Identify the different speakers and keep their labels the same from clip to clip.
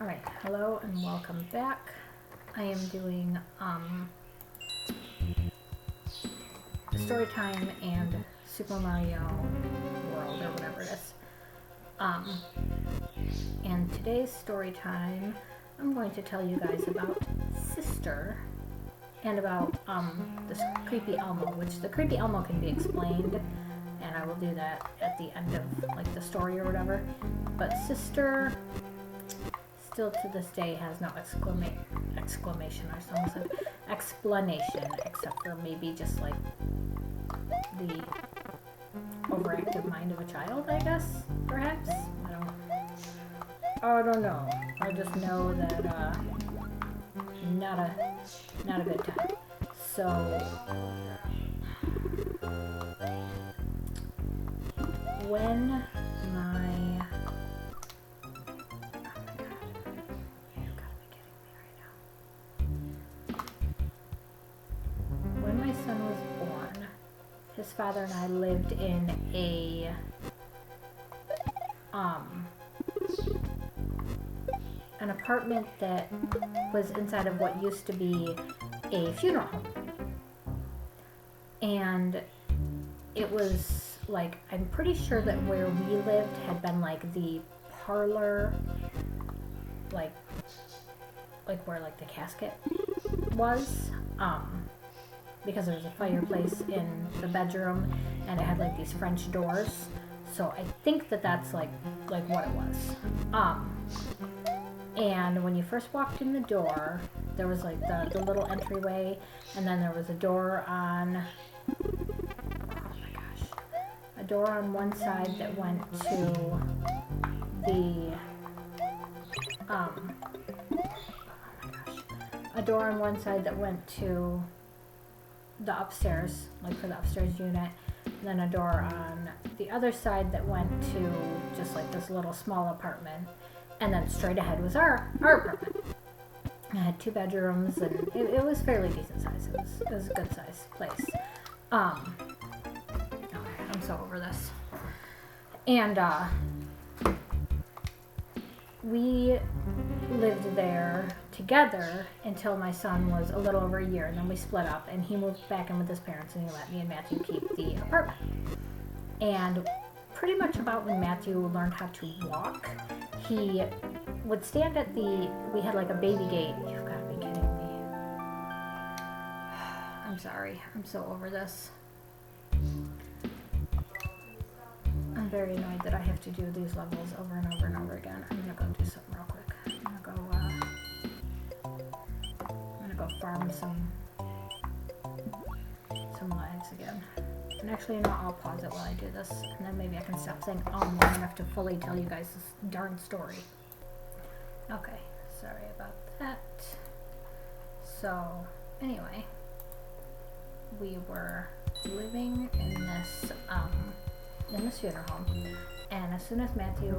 Speaker 1: Alright, hello and welcome back. I am doing story time and Super Mario World or whatever it is. And today's story time, I'm going to tell you guys about Sister and about this creepy Elmo, which the creepy Elmo can be explained, and I will do that at the end of like the story or whatever. But Sister still to this day has no exclamation, I almost said explanation, except for maybe just like the overactive mind of a child, I guess, perhaps. I don't know. I just know that not a good time. So when my son was born, his father and I lived in an apartment that was inside of what used to be a funeral home. And it was like, I'm pretty sure that where we lived had been like the parlor, like where like the casket was, because there was a fireplace in the bedroom and it had like these French doors. So I think that that's like what it was. And when you first walked in the door, there was like the little entryway, and then there was a door on, a door on one side that went to the, a door on one side that went to the upstairs, like for the upstairs unit, and then a door on the other side that went to just like this little small apartment, and then straight ahead was our apartment. It had 2 bedrooms, and it was fairly decent size. It was a good size place. Okay, I'm so over this. And we lived there together until my son was a little over a year, and then we split up, and he moved back in with his parents, and he let me and Matthew keep the apartment. And pretty much about when Matthew learned how to walk, he would stand at we had like a baby gate. You've got to be kidding me. I'm sorry. I'm so over this. I'm very annoyed that I have to do these levels over and over and over again. I'm gonna go do something real quick. I'm gonna go farm some lives again. And actually, you know, I'll pause it while I do this, and then maybe I can stop saying long enough to fully tell you guys this darn story. Okay, sorry about that. So, anyway, we were living in this funeral home, and as soon as Matthew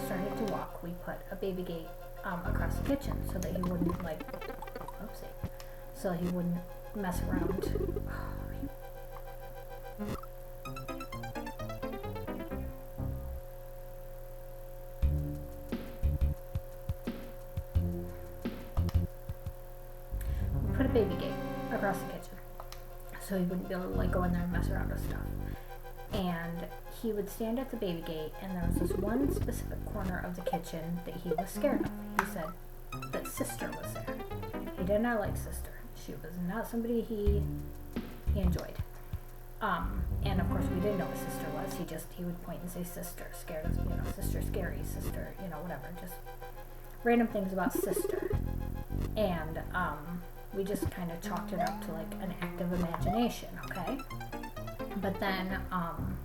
Speaker 1: started to walk, we put a baby gate across the kitchen so that he wouldn't so he wouldn't mess around. Put a baby gate across the kitchen so he wouldn't be able to like go in there and mess around with stuff. And he would stand at the baby gate, and there was this one specific corner of the kitchen that he was scared of. He said that Sister was there. He did not like Sister. She was not somebody he enjoyed. And of course we didn't know what Sister was. He would point and say Sister, scared of, Sister scary, Sister, whatever, just random things about Sister. And we just kind of chalked it up to like an active imagination, okay? But then I'm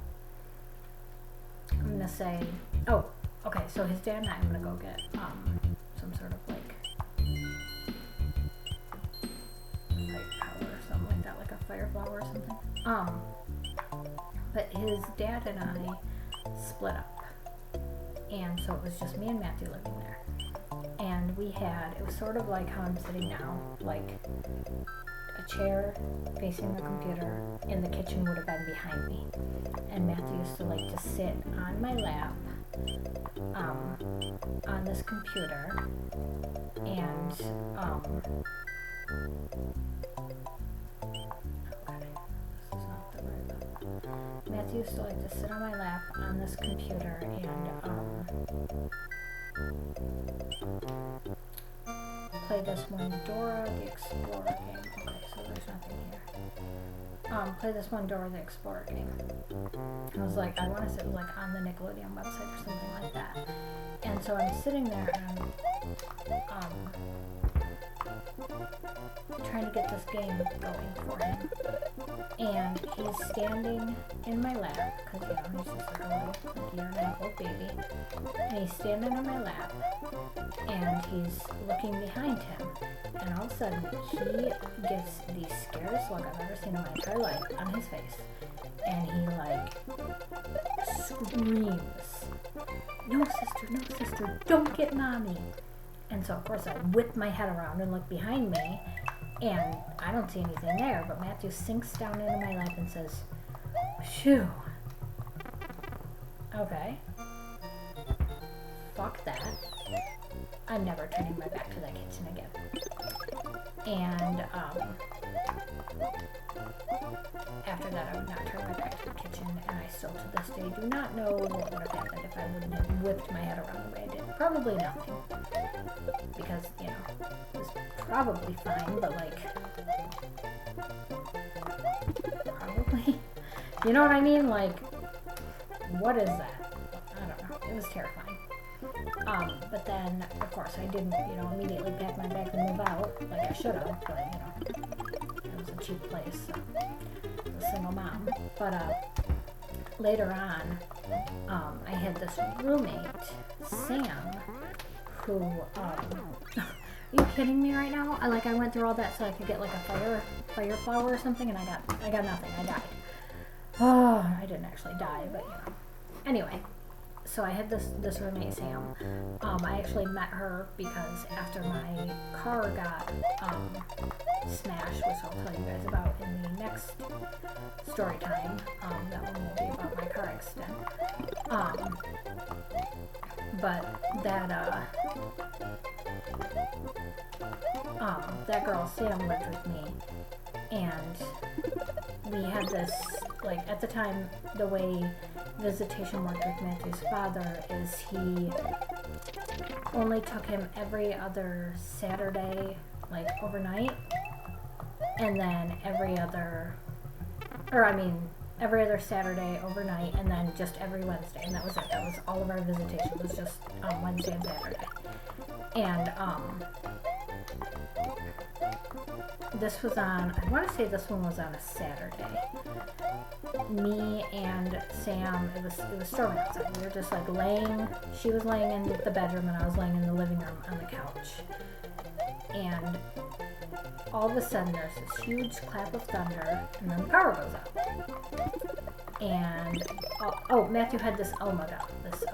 Speaker 1: gonna say, oh, okay, so his dad and I, I'm gonna go get some sort of like light power or something like that, like a fire flower or something. But his dad and I split up, and so it was just me and Matthew living there. And it was sort of like how I'm sitting now, like a chair facing the computer, and the kitchen would have been behind me. And Matthew used to like to sit on my lap on this computer, and Matthew used to like to sit on my lap on this computer and play this one Dora the Explorer game. Okay, so there's nothing here. Play this one Dora the Explorer game. I was like, I want to sit like on the Nickelodeon website or something like that. And so I'm sitting there and I'm trying to get this game going for him. And he's standing in my lap, because you know, he's just like a little like year and a half old baby. And he's standing in my lap, and he's looking behind him. And all of a sudden, he gets the scariest look I've ever seen in my entire life on his face. And he like screams, no sister, don't get mommy. And so of course I whip my head around and look behind me, and I don't see anything there, but Matthew sinks down into my lap and says, shoo. Okay. Fuck that. I'm never turning my back to that kitchen again. And after that I would not turn my back to the kitchen, and I still to this day do not know what would have happened if I wouldn't have whipped my head around the way I did. Probably nothing. Because, you know, it was probably fine, but like, probably, you know what I mean? Like, what is that? I don't know. It was terrifying. But then, of course, I didn't, you know, immediately pack my bag and move out, like I should have, but, you know, it was a cheap place, so, I was a single mom. But, later on, I had this roommate, Sam, who, are you kidding me right now? I went through all that so I could get, like, a fire flower or something, and I got nothing. I died. Oh, I didn't actually die, but, you know. Anyway. So I had this roommate, Sam. I actually met her because after my car got smashed, which I'll tell you guys about in the next story time. That one will be about my car accident. But that girl, Sam, lived with me, and we had this, like, at the time, the way visitation worked with Matthew's father is he only took him every other Saturday, like, overnight, and then every other Saturday overnight, and then just every Wednesday, and that was it. That was all of our visitation, was just Wednesday and Saturday. And this was on, I want to say this one was on a Saturday. Me and Sam, it was storming outside. We were just like laying, she was laying in the bedroom and I was laying in the living room on the couch. And all of a sudden there's this huge clap of thunder, and then the power goes out. And, Matthew had this Elmo doll. This,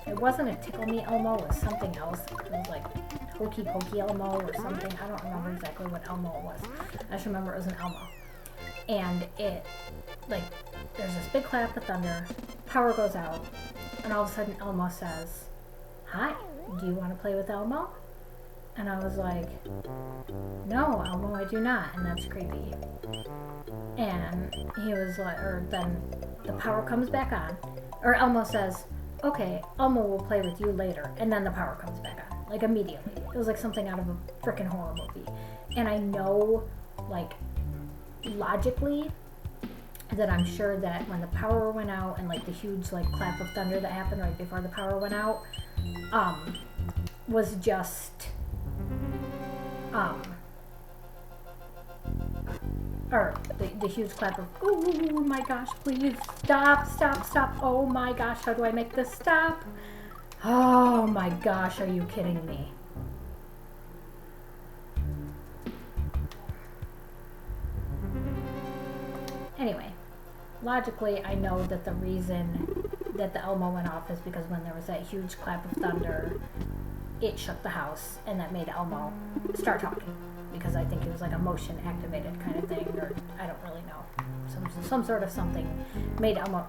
Speaker 1: it wasn't a Tickle Me Elmo, it was something else. It was like Hokey Pokey Elmo or something. I don't remember exactly what Elmo it was. I just remember it was an Elmo. And it, like, there's this big clap of thunder, power goes out, and all of a sudden Elmo says, "Hi, do you want to play with Elmo?" And I was like, "No, Elmo, I do not," and that's creepy. And he was like, or then the power comes back on, or Elmo says, "Okay, Elmo will play with you later," and then the power comes back on, like immediately. It was like something out of a freaking horror movie. And I know, like, logically, that I'm sure that when the power went out and like the huge like clap of thunder that happened right before the power went out, was just, or the huge clap of, oh my gosh, please stop, oh my gosh, how do I make this stop? Oh my gosh, are you kidding me? Anyway, logically, I know that the reason that the Elmo went off is because when there was that huge clap of thunder, it shook the house, and that made Elmo start talking, because I think it was like a motion activated kind of thing, or I don't really know. Some sort of something made Elmo.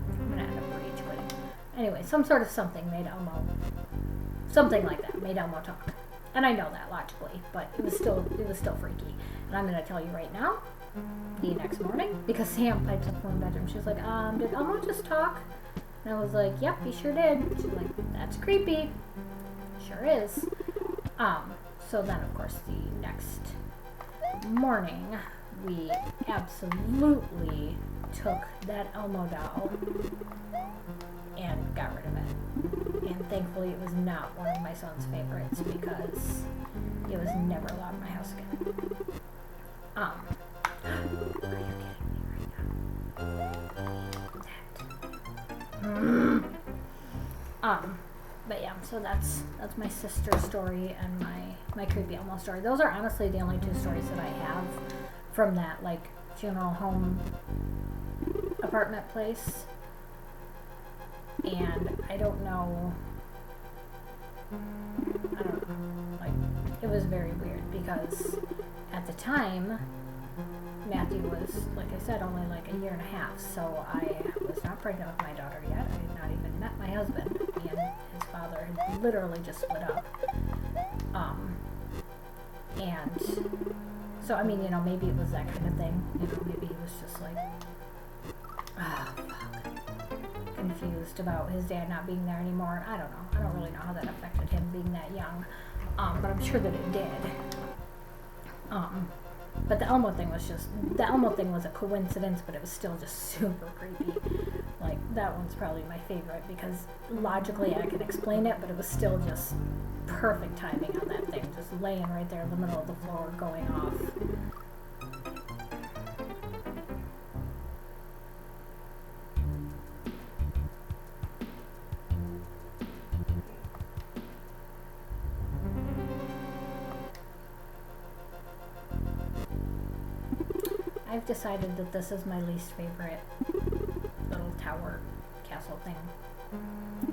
Speaker 1: I'm gonna end up rage quitting. Anyway, some sort of something made Elmo. Something like that made Elmo talk. And I know that logically, but it was still freaky. And I'm gonna tell you right now, the next morning, because Sam pipes up from the bedroom, she's like, did Elmo just talk? And I was like, yep, he sure did. She's like, that's creepy. Sure is. So then of course the next morning, we absolutely took that Elmo doll and got rid of it. And thankfully it was not one of my son's favorites because it was never allowed in my house again. Are you kidding me right now? But yeah, so that's my sister's story and my creepy Elmo story. Those are honestly the only two stories that I have from that like funeral home apartment place. And I don't know, like, it was very weird because at the time, Matthew was, like I said, only like a year and a half, so I was not pregnant with my daughter yet. I had not even met my husband. He and his father had literally just split up. And so, I mean, you know, maybe it was that kind of thing. You know, maybe he was just like, confused about his dad not being there anymore. I don't know. I don't really know how that affected him being that young. But I'm sure that it did. But the Elmo thing was a coincidence, but it was still just super creepy. Like, that one's probably my favorite because logically I could explain it, but it was still just perfect timing on that thing, just laying right there in the middle of the floor going off. I've decided that this is my least favorite little tower castle thing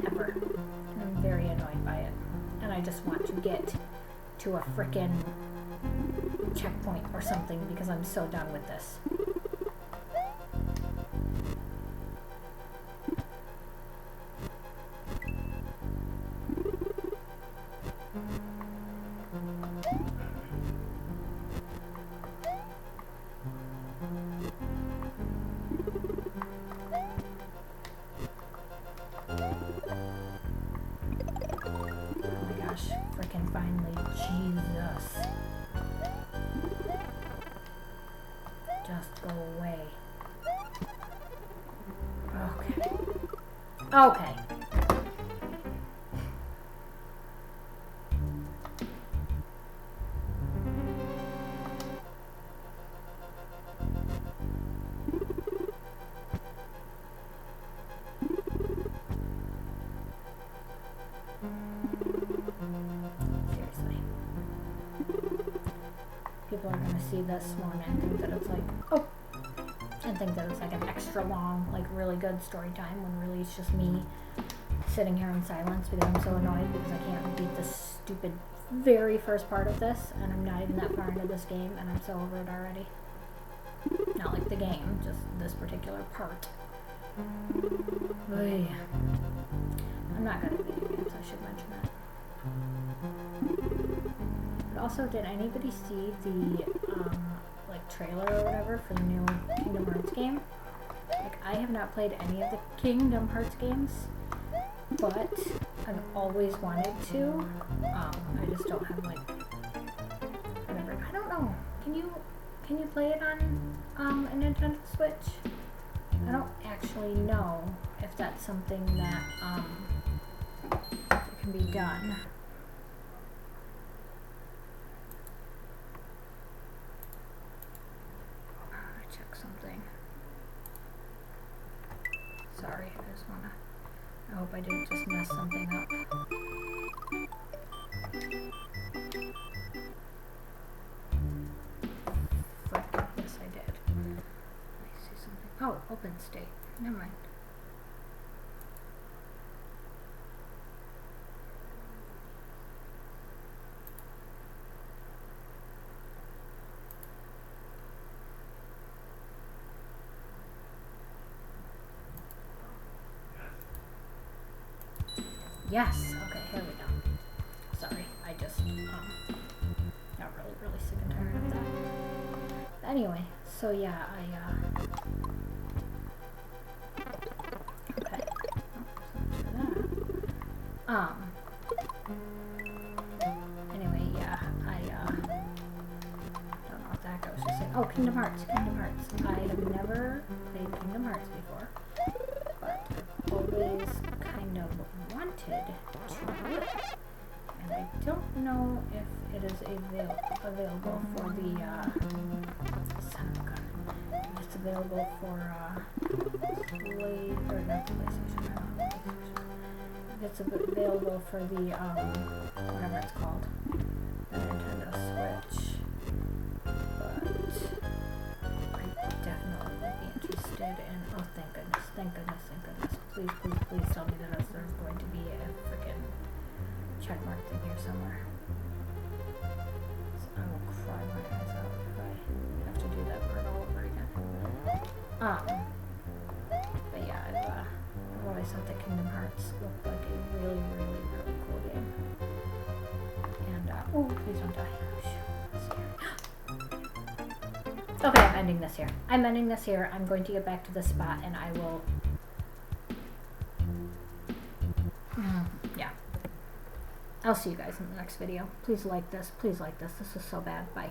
Speaker 1: ever. And I'm very annoyed by it. And I just want to get to a frickin' checkpoint or something because I'm so done with this. Frickin' finally, Jesus. Just go away. Okay. Okay. People are gonna see this one and think that it's like, oh, and think that it's like an extra long, like really good story time when really it's just me sitting here in silence because I'm so annoyed because I can't beat this stupid very first part of this and I'm not even that far into this game and I'm so over it already. Not like the game, just this particular part. Oy. I'm not good at video games, I should mention that. But also, did anybody see the, like, trailer or whatever for the new Kingdom Hearts game? Like, I have not played any of the Kingdom Hearts games, but I've always wanted to. I just don't have, like, whatever. I don't know. Can you play it on, a Nintendo Switch? I don't actually know if that's something that, can be done. Something. Sorry, I just wanna. I hope I didn't just mess something up. Frick, yes I did. Let me see something. Oh, open state. Never mind. yes. Okay, here we go. Sorry, I just got really sick and tired of that. Anyway, so yeah, okay. Anyway, yeah, I don't know what the heck I was just saying. Oh, Kingdom Hearts. I have never played Kingdom Hearts before, but I've always kind of wanted to. And I don't know if it is available for the, son of a gun. If it's available for, or not the PlayStation, I don't know, PlayStation. If it's available for the, whatever it's called, the Nintendo Switch. But I definitely would be interested in, oh, thank goodness. Please tell me that there's going to be a freaking checkmark thing here somewhere. I will cry my eyes out if I have to do that word all over again. But yeah, I've always thought that Kingdom Hearts looked like a really cool game. And oh, please don't die. Okay, I'm ending this here. I'm going to get back to the spot, and I will. Yeah. I'll see you guys in the next video. Please like this. This is so bad. Bye.